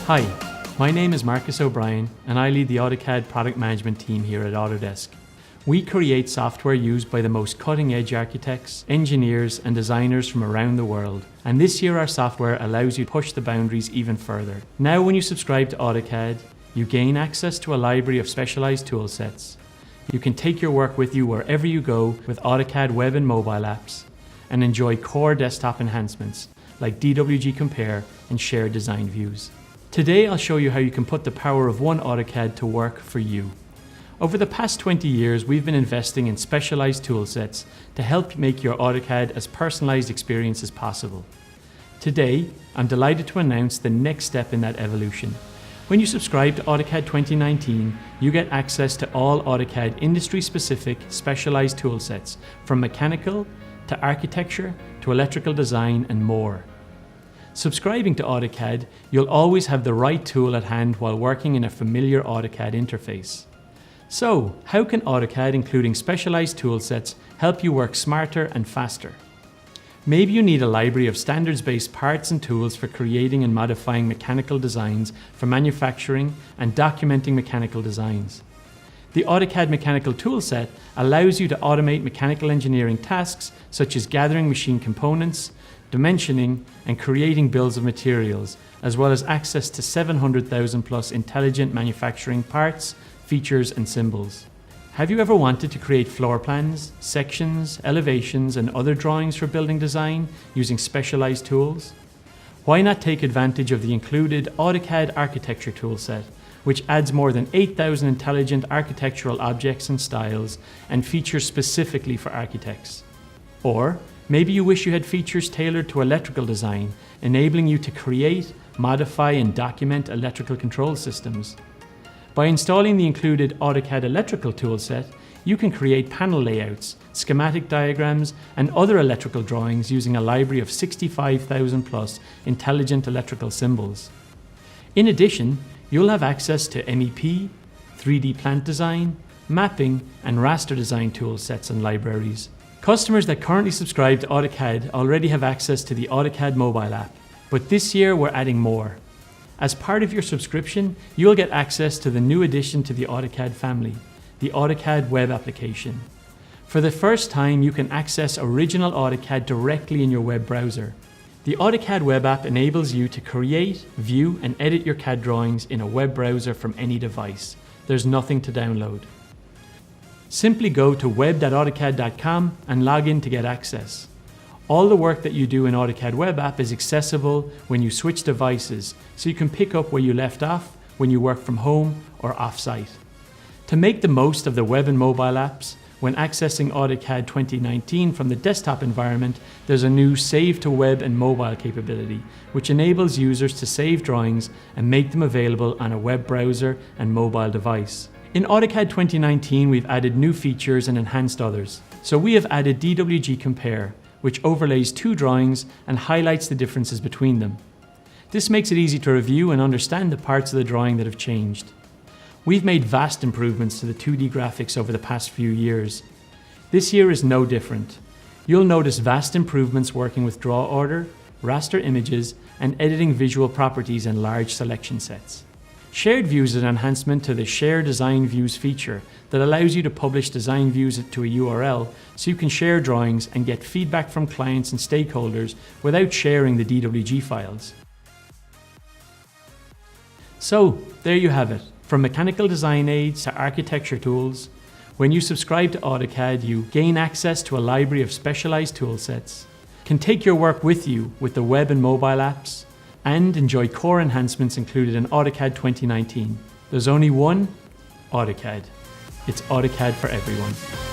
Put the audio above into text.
Hi, my name is Marcus O'Brien and I lead the AutoCAD product management team here at Autodesk. We create software used by the most cutting-edge architects, engineers and designers from around the world. And this year our software allows you to push the boundaries even further. Now when you subscribe to AutoCAD, you gain access to a library of specialized tool sets. You can take your work with you wherever you go with AutoCAD web and mobile apps and enjoy core desktop enhancements like DWG Compare and shared design views. Today I'll show you how you can put the power of one AutoCAD to work for you. Over the past 20 years, we've been investing in specialized tool sets to help make your AutoCAD as personalized experience as possible. Today, I'm delighted to announce the next step in that evolution. When you subscribe to AutoCAD 2019, you get access to all AutoCAD industry-specific specialized tool sets, from mechanical to architecture to electrical design and more. Subscribing to AutoCAD, you'll always have the right tool at hand while working in a familiar AutoCAD interface. So, how can AutoCAD, including specialized tool sets, help you work smarter and faster? Maybe you need a library of standards-based parts and tools for creating and modifying mechanical designs for manufacturing and documenting mechanical designs. The AutoCAD Mechanical Toolset allows you to automate mechanical engineering tasks such as gathering machine components, dimensioning, and creating bills of materials, as well as access to 700,000 plus intelligent manufacturing parts, features, and symbols. Have you ever wanted to create floor plans, sections, elevations, and other drawings for building design using specialized tools? Why not take advantage of the included AutoCAD Architecture Toolset, which adds more than 8,000 intelligent architectural objects and styles and features specifically for architects? Or maybe you wish you had features tailored to electrical design, enabling you to create, modify, and document electrical control systems. By installing the included AutoCAD Electrical Toolset, you can create panel layouts, schematic diagrams, and other electrical drawings using a library of 65,000 plus intelligent electrical symbols. In addition, you'll have access to MEP, 3D plant design, mapping, and raster design tool sets and libraries. Customers that currently subscribe to AutoCAD already have access to the AutoCAD mobile app, but this year we're adding more. As part of your subscription, you'll get access to the new addition to the AutoCAD family, the AutoCAD web application. For the first time, you can access original AutoCAD directly in your web browser. The AutoCAD web app enables you to create, view, and edit your CAD drawings in a web browser from any device. There's nothing to download. Simply go to web.autocad.com and log in to get access. All the work that you do in AutoCAD web app is accessible when you switch devices, so you can pick up where you left off when you work from home or off-site. To make the most of the web and mobile apps, when accessing AutoCAD 2019 from the desktop environment, there's a new Save to Web and Mobile capability, which enables users to save drawings and make them available on a web browser and mobile device. In AutoCAD 2019, we've added new features and enhanced others. So we have added DWG Compare, which overlays two drawings and highlights the differences between them. This makes it easy to review and understand the parts of the drawing that have changed. We've made vast improvements to the 2D graphics over the past few years. This year is no different. You'll notice vast improvements working with draw order, raster images, and editing visual properties in large selection sets. Shared Views is an enhancement to the Share Design Views feature that allows you to publish design views to a URL so you can share drawings and get feedback from clients and stakeholders without sharing the DWG files. So, there you have it. From mechanical design aids to architecture tools, when you subscribe to AutoCAD, you gain access to a library of specialized tool sets, can take your work with you with the web and mobile apps, and enjoy core enhancements included in AutoCAD 2019. There's only one AutoCAD. It's AutoCAD for everyone.